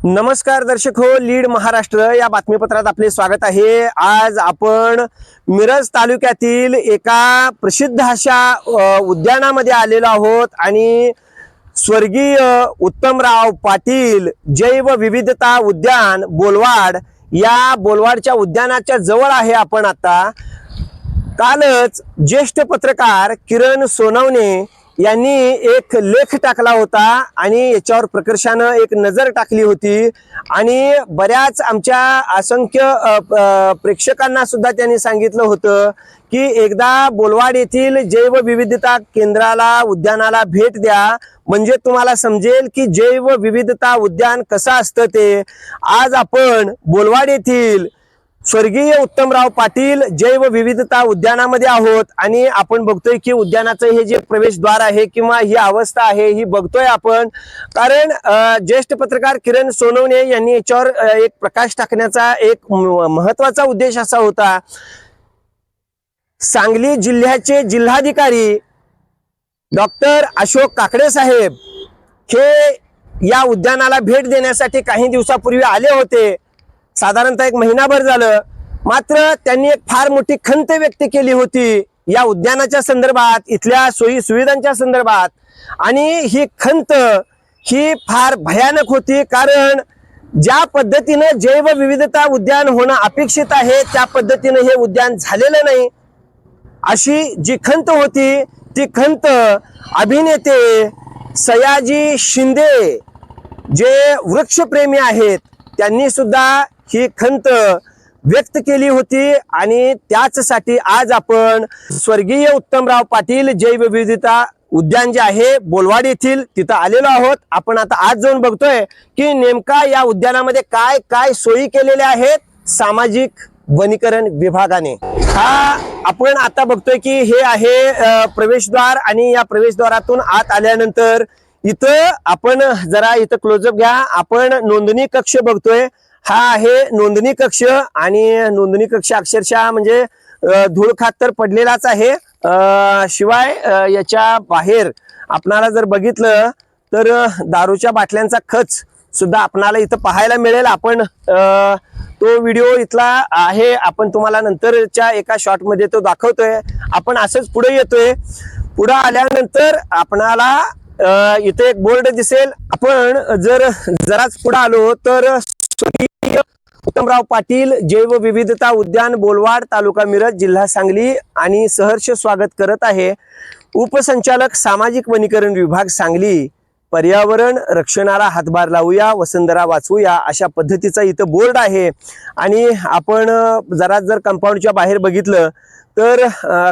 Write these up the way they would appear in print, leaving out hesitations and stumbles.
नमस्कार दर्शक हो, लीड महाराष्ट्र या बातमीपत्रात आपले स्वागत आहे। आज आपण मिरज तालुक्यातील एका प्रसिद्ध अशा उद्यानामध्ये आलेलो आहोत आणि स्वर्गीय उत्तमराव पाटील जैव विविधता उद्यान बोलवाड या बोलवाडच्या उद्यानाच्या जवळ आहे आपण आता। कालच ज्येष्ठ पत्रकार किरण सोनवणे यांनी एक लेख टाकला होता आणि याच्यावर प्रकर्षाने एक नजर टाकली होती आणि बऱ्याच आमच्या असंख्य प्रेक्षकांना सुद्धा त्यांनी सांगितलं होतं की एकदा बोलवाड येथील जैव विविधता केंद्राला उद्यानाला भेट द्या, म्हणजे तुम्हाला समजेल की जैव विविधता उद्यान कसं असतं ते। आज आपण बोलवाड येथील स्वर्गीय उत्तमराव पाटील जैव विविधता उद्यानामध्ये आहोत आणि आपण बघतोय की उद्यानाचं हे जे प्रवेशद्वार आहे किंवा ही अवस्था आहे ही बघतोय आपण, कारण ज्येष्ठ पत्रकार किरण सोनवणे यांनी याच्यावर एक प्रकाश टाकण्याचा एक महत्त्वाचा उद्देश असा होता। सांगली जिल्ह्याचे जिल्हाधिकारी डॉक्टर अशोक काकडे साहेब हे या उद्यानाला भेट देण्यासाठी काही दिवसापूर्वी आले होते, साधारणतः एक महिनाभर झालं। मात्र त्यांनी एक फार मोठी खंत व्यक्त केली होती या उद्यानाच्या संदर्भात, इथल्या सोयी सुविधांच्या संदर्भात, आणि ही खंत ही फार भयानक होती, कारण ज्या पद्धतीने जैव विविधता उद्यान होणं अपेक्षित आहे त्या पद्धतीने हे उद्यान झालेलं नाही, अशी जी खंत होती ती खंत अभिनेते सयाजी शिंदे जे वृक्षप्रेमी आहेत त्यांनी सुद्धा ही खंत व्यक्त केली होती आणि त्याचसाठी आज आपण स्वर्गीय उत्तमराव पाटील जैव विविधता उद्यान जे आहे बोलवाड येथील तिथं आलेलो आहोत। आपण आता आज जाऊन बघतोय की नेमका या उद्यानामध्ये काय काय सोयी केलेल्या आहेत सामाजिक वनीकरण विभागाने। हा आपण आता बघतोय की हे आहे प्रवेशद्वार आणि या प्रवेशद्वारातून आत आल्यानंतर इथं आपण जरा इथं क्लोजअप घ्या, आपण नोंदणी कक्ष बघतोय। हा आहे नोंदणी कक्ष आणि नोंदणी कक्ष अक्षरशः म्हणजे धूळ खात तर पडलेलाच आहे, शिवाय याच्या बाहेर आपणाला जर बघितलं तर दारूच्या बाटल्यांचा खच सुद्धा आपणाला इथं पाहायला मिळेल। आपण तो व्हिडिओ इथला आहे, आपण तुम्हाला नंतरच्या एका शॉट मध्ये तो दाखवतोय। आपण असंच पुढे येतोय, पुढे आल्यानंतर आपणाला इथे एक बोर्ड दिसेल। आपण जर जराच पुढे आलो तर उत्तमराव पाटील जैव विविधता उद्यान बोलवाड तालुका मिरज जिल्हा सांगली आणि सहर्ष स्वागत करत आहे उपसंचालक सामाजिक वनीकरण विभाग सांगली। पर्यावरण रक्षणाला हातभार लावूया, वसुंधरा वाचवूया, अशा पद्धतीचा इथं बोर्ड आहे। आणि आपण जर कंपाऊंडच्या बाहेर बघितलं तर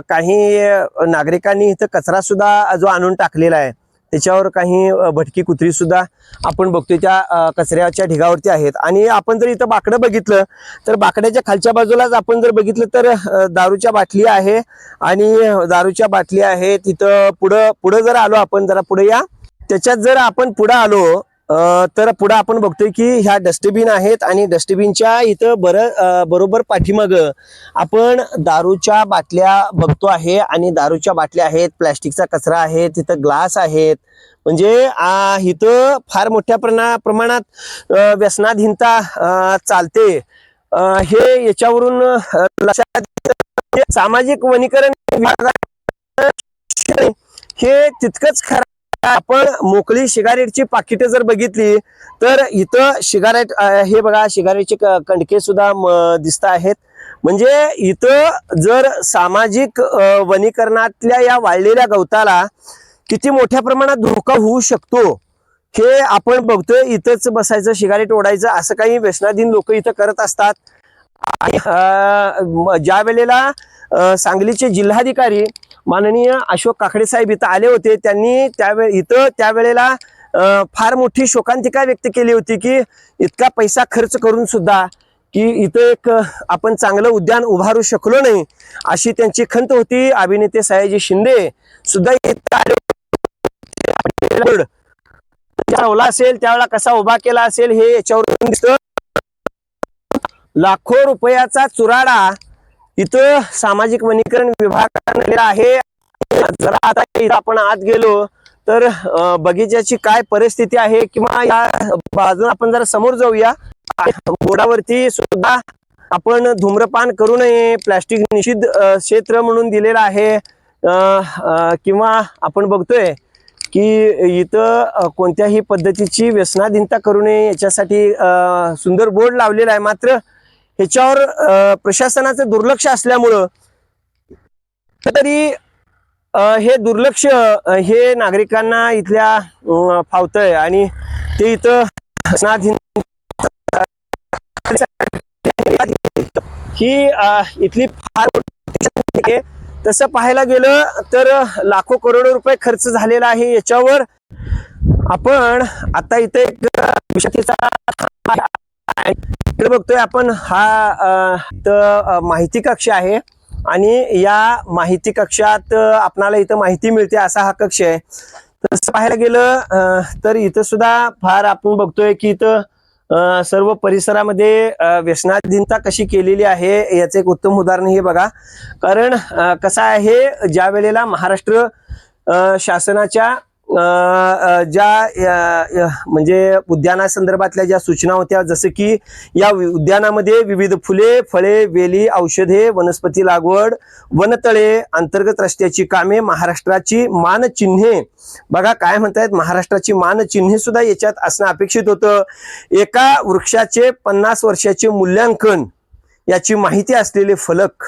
काही नागरिकांनी इथं कचरा सुद्धा जो आणून टाकलेला आहे त्याच्यावर काही भटकी कुत्री सुद्धा आपण बघतोय त्या कचऱ्याच्या ढिगावरती आहेत। आणि आपण जर इथं बाकडं बघितलं तर बाकड्याच्या खालच्या बाजूलाच आपण जर बघितलं तर दारूच्या बाटली आहे आणि दारूच्या बाटली आहेत। तिथं पुढं जर आलो आपण, जरा पुढे या, त्याच्यात जर आपण पुढे आलो तर पुढे आपण बघतोय की ह्या डस्टबिन आहेत आणि डस्टबिनच्या इथं बरोबर पाठीमाग आपण दारूच्या बाटल्या बघतो आहे आणि दारूच्या बाटल्या आहेत, प्लास्टिकचा कचरा आहे, तिथं ग्लास आहेत। म्हणजे इथं फार मोठ्या प्रमाणात व्यसनाधीनता चालते, हे याच्यावरून लक्षात। सामाजिक वनीकरण हे तितकंच खरं। आपण मोकळी सिगारेटची पाकिटे जर बघितली तर इथं सिगारेट हे बघा, सिगारेटचे कंडके सुद्धा दिसत आहेत। म्हणजे इथं जर सामाजिक वनीकरणातल्या या वाळलेल्या गवताला किती मोठ्या प्रमाणात धोका होऊ शकतो हे आपण बघतोय। इथंच बसायचं, सिगारेट ओढायचं असं काही व्यसनाधीन लोक इथं करत असतात। आणि ज्या वेळेला सांगलीचे जिल्हाधिकारी माननीय अशोक काकडे साहेब इथं आले होते, त्यांनी त्यावेळेला फार मोठी शोकांतिका व्यक्त केली होती की इतका पैसा खर्च करून सुद्धा की इथं एक आपण चांगलं उद्यान उभारू शकलो नाही, अशी त्यांची खंत होती। अभिनेते सयाजी शिंदे सुद्धा इथं आले असेल त्यावेळेला कसा उभा केला असेल हे याच्यावरून दिसतं। लाखो रुपयाचा चुराडा इथं सामाजिक वनीकरण विभागाने आहे। जरा आता इथं आपण आत गेलो तर बगीच्याची काय परिस्थिती आहे किंवा या बाजूला आपण जरा समोर जाऊया. बोर्डावरती सुद्धा आपण धूम्रपान करू नये, प्लास्टिक निषिद्ध क्षेत्र म्हणून दिलेलं आहे. किंवा आपण बघतोय की इथं कोणत्याही पद्धतीची व्यसनाधीनता करू नये याच्यासाठी सुंदर बोर्ड लावलेला आहे. मात्र ह्याच्यावर प्रशासनाचं दुर्लक्ष असल्यामुळं तरी हे दुर्लक्ष हे नागरिकांना इथल्या फावतंय आणि ते इथं व्यसनाधीन ही इथली फार मोठी. तसं पाहायला गेलं तर लाखो करोडो रुपये खर्च झालेला आहे याच्यावर. आपण आता इथे एक विषयाचा बघतोय आपण. हा माहिती कक्ष आहे आणि या माहिती कक्षात आपणाला इथं माहिती मिळते असा हा कक्ष आहे. तसं पाहायला गेलं तर इथं सुद्धा फार आपण बघतोय की इथं सर्व परिसरामध्ये व्यसनाधीनता कशी केलेली आहे याचे एक उत्तम उदाहरण हे बघा. कारण कसं आहे, ज्या वेळेला महाराष्ट्र शासनाच्या ज्या म्हणजे उद्यानासंदर्भातल्या ज्या सूचना होत्या, जसं की या उद्यानामध्ये विविध फुले, फळे, वेली, औषधे, वनस्पती लागवड, वनतळे, अंतर्गत रस्त्याची कामे, महाराष्ट्राची मानचिन्हे, बघा काय म्हणतायत, महाराष्ट्राची मानचिन्हे सुद्धा याच्यात असणं अपेक्षित होतं. एका वृक्षाचे 50 वर्षाचे मूल्यांकन याची माहिती असलेले फलक,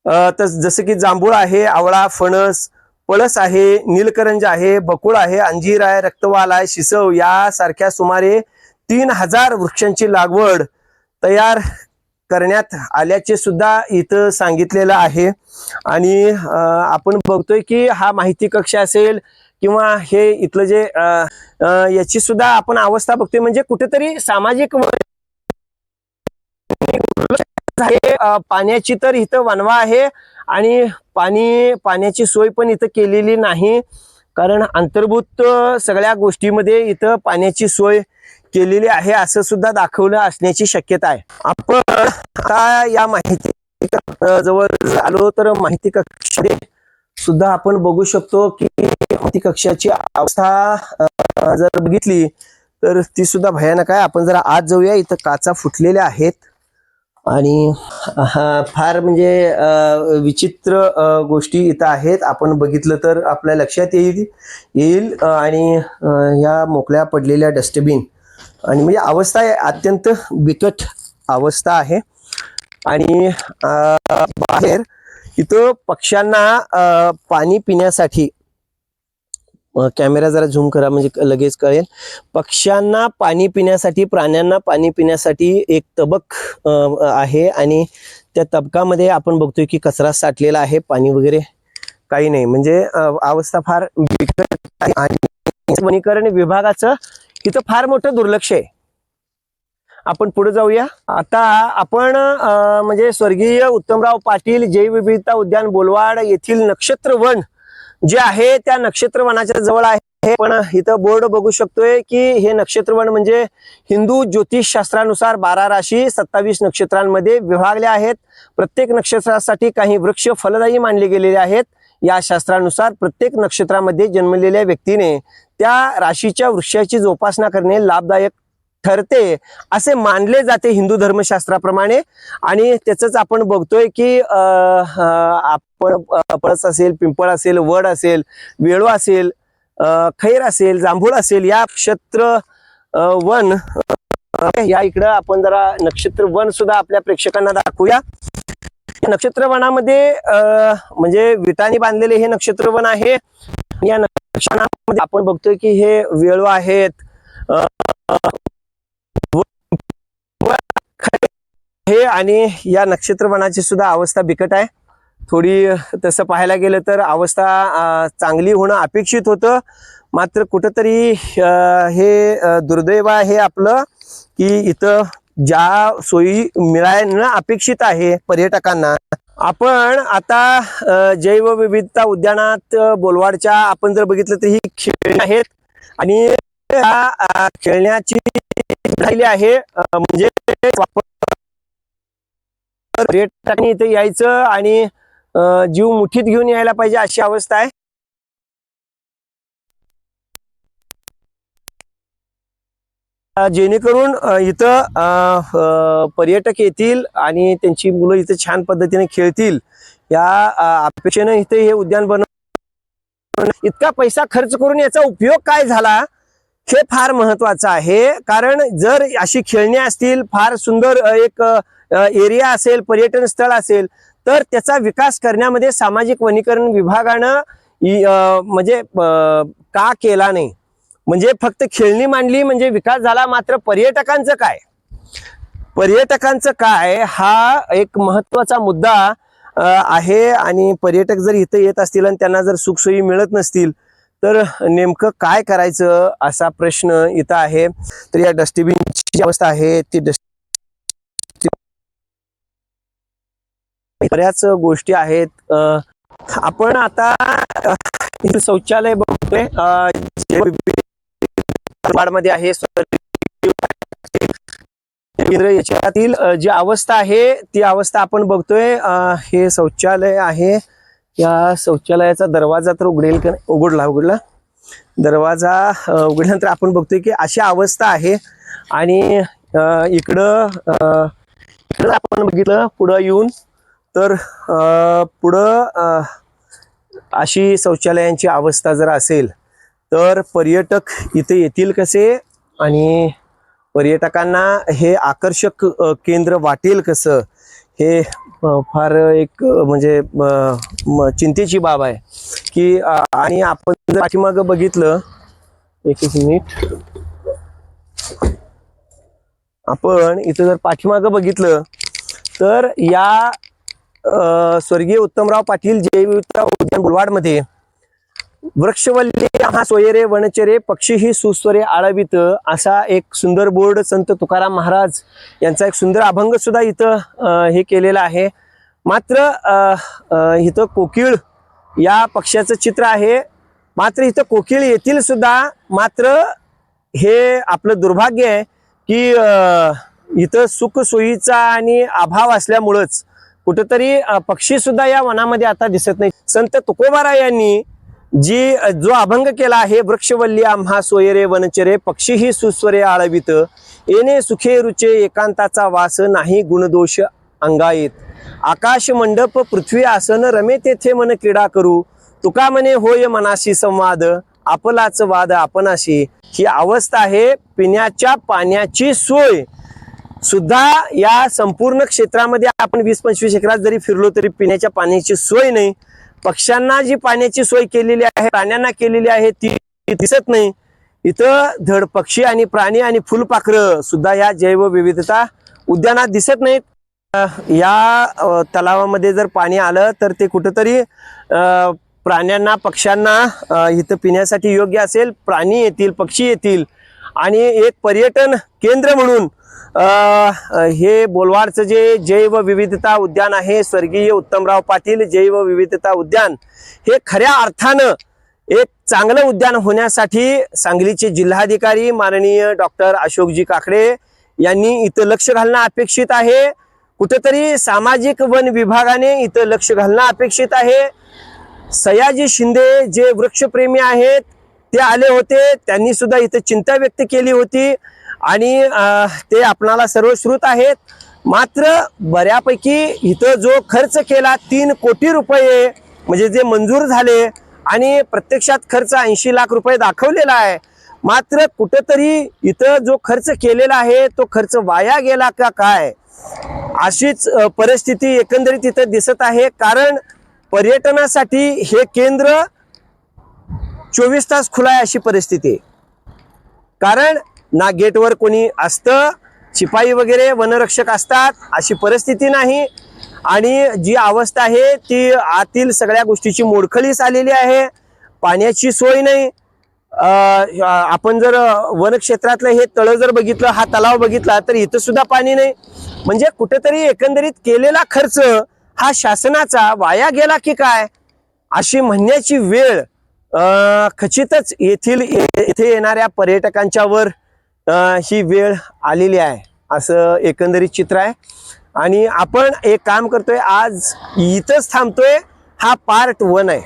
तर जसं की जांभूळ आहे, आवळा, फणस, पळस आहे, नीलकरंज आहे, बकुळ आहे, अंजीर आहे, रक्तवाल आहे, शिसव यासारख्या सुमारे 3000 वृक्षांची लागवड तयार करण्यात आल्याचे सुद्धा इथं सांगितलेलं आहे. आणि आपण बघतोय की हा माहिती कक्ष असेल किंवा हे इथलं जे याची सुद्धा आपण अवस्था बघतोय, म्हणजे कुठेतरी सामाजिक पाण्याची तर इथं वणवा आहे आणि पाण्याची सोय पण इथं केलेली नाही. कारण अंतर्भूत सगळ्या गोष्टीमध्ये इथं पाण्याची सोय केलेली आहे असं सुद्धा दाखवलं असण्याची शक्यता आहे. आपण आता या माहिती जवळ आलो तर माहिती कक्ष सुद्धा आपण बघू शकतो की माहिती कक्षाची अवस्था जर बघितली तर ती सुद्धा भयानक आहे. आपण जरा आत जाऊया. इथं काचा फुटलेल्या आहेत आणि फार म्हणजे विचित्र गोष्टी इथं आहेत. आपण बघितलं तर आपल्या लक्षात येईल आणि ह्या मोकळ्या पडलेल्या डस्टबिन आणि म्हणजे अवस्था अत्यंत बिकट अवस्था आहे. आणि बाहेर इथं पक्ष्यांना पाणी पिण्यासाठी, कॅमेरा जरा झूम करा म्हणजे लगेच कळेल, पक्ष्यांना पाणी पिण्यासाठी, प्राण्यांना पाणी पिण्यासाठी एक तबक आहे आणि त्या तबकामध्ये आपण बघतोय की कचरा साठलेला आहे, पाणी वगैरे काही नाही. म्हणजे अवस्था फार बिकट आहे आणि वनीकरण विभागाचं इथं फार मोठं दुर्लक्ष आहे. आपण पुढे जाऊया. आता आपण म्हणजे स्वर्गीय उत्तमराव पाटील जैवविविधता उद्यान बोलवाड येथील नक्षत्र वन जे आहे त्या नक्षत्र वनाच्या जवळ आहे. पण इथं बोर्ड बघू शकतोय की हे नक्षत्र वन म्हणजे हिंदू ज्योतिष शास्त्रानुसार 12 राशी 27 नक्षत्रांमध्ये विभागले आहेत. प्रत्येक नक्षत्रासाठी काही वृक्ष फलदायी मानले गेलेले आहेत. या शास्त्रानुसार प्रत्येक नक्षत्रामध्ये जन्मलेल्या व्यक्तीने त्या राशीच्या वृक्षाची जोपासना करणे लाभदायक ठरते असे मानले जाते हिंदू धर्मशास्त्राप्रमाणे. आणि त्याच आपण बघतोय की आपण पळस असेल, पिंपळ असेल, वड असेल, वेळू असेल, खैर असेल, जांभूळ असेल, या नक्षत्र वन या इकडं आपण जरा नक्षत्र वन सुद्धा आपल्या प्रेक्षकांना दाखवूया. नक्षत्र वनामध्ये म्हणजे विटांनी बांधलेले हे नक्षत्र वन आहे. या नक्षत्रामध्ये आपण बघतोय की हे वेळू आहेत, हे आणि या नक्षत्र वनाची सुद्धा अवस्था बिकट आहे. थोडी तसं पाहायला गेलं तर अवस्था चांगली होणं अपेक्षित होतं. मात्र कुठंतरी हे दुर्दैव आहे आपलं की इथं ज्या सोयी मिळणं अपेक्षित आहे पर्यटकांना. आपण आता जैवविविधता उद्यानात बोलवाडच्या आपण जर बघितलं तर ही खेळणी आहेत आणि खेळण्याची राहिली आहे. म्हणजे पर्यटकांनी इथे यायचं आणि जीव मुठीत घेऊन यायला पाहिजे अशी अवस्था आहे. जेणेकरून इथं पर्यटक येतील आणि त्यांची मुलं इथं छान पद्धतीने खेळतील या अपेक्षेनं इथे हे उद्यान बनवलं. इतका पैसा खर्च करून याचा उपयोग काय झाला हे फार महत्वाचं आहे. कारण जर अशी खेळणी असतील, फार सुंदर एक एरिया असेल, पर्यटन स्थळ असेल, तर त्याचा विकास करण्यामध्ये सामाजिक वनीकरण विभागानं म्हणजे का केला नाही. म्हणजे फक्त खेळणी मांडली म्हणजे विकास झाला, मात्र पर्यटकांचं काय, पर्यटकांचं काय हा एक महत्वाचा मुद्दा आहे. आणि पर्यटक जर इथं येत असतील आणि त्यांना जर सुखसोयी मिळत नसतील तर नेमकं काय करायचं असा प्रश्न इथं आहे. तर या डस्टबिनची अवस्था आहे ती बऱ्याच गोष्टी आहेत. आपण आता शौचालय बघतोय मध्ये आहे. याच्यातील जी अवस्था आहे ती अवस्था आपण बघतोय. हे शौचालय आहे. या शौचालयाचा दरवाजा तर उघडेल का नाही, उघडला दरवाजा उघडल्यानंतर आपण बघतोय की अशी अवस्था आहे. आणि इकडं आपण बघितलं पुढं येऊन तर पुढं अशी शौचालयांची अवस्था जर असेल तर पर्यटक इथे येतील कसे आणि पर्यटकांना हे आकर्षक केंद्र वाटेल कसं, हे फार एक म्हणजे चिंतेची बाब आहे की आणि आपण जर पाठीमागं बघितलं, एक मिनिट, आपण इथं जर पाठीमागं बघितलं तर या स्वर्गीय उत्तमराव पाटील जैवविविधता उद्यान बोलवाडमध्ये वृक्षवल्ली हा सोयरे वनचरे पक्षी ही सुस्वरे आळवित असा एक सुंदर बोर्ड संत तुकाराम महाराज यांचा एक सुंदर अभंग सुद्धा इथं हे केलेला आहे. मात्र इथं कोकिळ या पक्ष्याचं चित्र आहे. मात्र इथं कोकिळ येतील सुद्धा, मात्र हे आपलं दुर्भाग्य आहे की इथं सुखसोयीचा आणि अभाव असल्यामुळंच कुठेतरी पक्षी सुद्धा या वनामध्ये आता दिसत नाही. संत तुकोबाराय यांनी जो अभंग केला आहे, वृक्षवल्ली आम्हा सोयरे वनचरे पक्षी ही सुस्वरे आळवित येणे सुखे रुचे एकांताचा वास नाही गुणदोष अंगायेत आकाश मंडप पृथ्वी आसन रमे तेथे मन क्रीडा करू तुका म्हणे होय मनाशी संवाद आपलाच वाद आपणाशी. ही अवस्था आहे. पिण्याच्या पाण्याची सोय सुद्धा या संपूर्ण क्षेत्रामध्ये आपण 20-25 एकरात जरी फिरलो तरी पिण्याच्या पाण्याची सोय नाही. पक्ष्यांना जी पाण्याची सोय केलेली आहे, प्राण्यांना केलेली आहे ती दिसत नाही. इथं धड पक्षी आणि प्राणी आणि फुलपाखरं सुद्धा या जैवविविधता उद्यानात दिसत नाहीत. या तलावामध्ये जर पाणी आलं तर ते कुठंतरी प्राण्यांना पक्ष्यांना इथं पिण्यासाठी योग्य असेल. प्राणी येतील, पक्षी येतील आणि एक पर्यटन केंद्र म्हणून हे बोलवाडचं जे जैवविविधता उद्यान आहे, स्वर्गीय उत्तमराव पाटील जैवविविधता उद्यान, हे खऱ्या अर्थानं एक चांगलं उद्यान होण्यासाठी सांगलीचे जिल्हाधिकारी माननीय डॉक्टर अशोकजी काकडे यांनी इथं लक्ष घालणं अपेक्षित आहे. कुठेतरी सामाजिक वन विभागाने इथं लक्ष घालणं अपेक्षित आहे. सयाजी शिंदे जे वृक्षप्रेमी आहेत ते आले होते, त्यांनी सुद्धा इथं चिंता व्यक्त केली होती आणि ते आपणाला सर्वश्रुत आहेत. मात्र बऱ्यापैकी इथं जो खर्च केला 3 कोटी रुपये म्हणजे जे मंजूर झाले आणि प्रत्यक्षात खर्च 80 लाख रुपये दाखवलेला आहे. मात्र कुठेतरी इथं जो खर्च केलेला आहे तो खर्च वाया गेला का काय अशीच परिस्थिती एकंदरीत इथं दिसत आहे. कारण पर्यटनासाठी हे केंद्र 24 तास खुला आहे अशी परिस्थिती आहे. कारण ना गेटवर कोणी असतं, शिपाई वगैरे वनरक्षक असतात अशी परिस्थिती नाही. आणि जी अवस्था आहे ती आतील सगळ्या गोष्टीची मोडखळीस आलेली आहे. पाण्याची सोय नाही. आपण जर वनक्षेत्रातलं हे तळ जर बघितलं, हा तलाव बघितला तर इथं सुद्धा पाणी नाही. म्हणजे कुठेतरी एकंदरीत केलेला खर्च हा शासनाचा वाया गेला की काय अशी म्हणण्याची वेळ खचितच येथे येणाऱ्या पर्यटकांच्या वर ही वेळ आलेली आहे असं एकंदरीत चित्र आहे. आणि आपण एक काम करतोय, आज इथंच थांबतोय. हा पार्ट 1 आहे.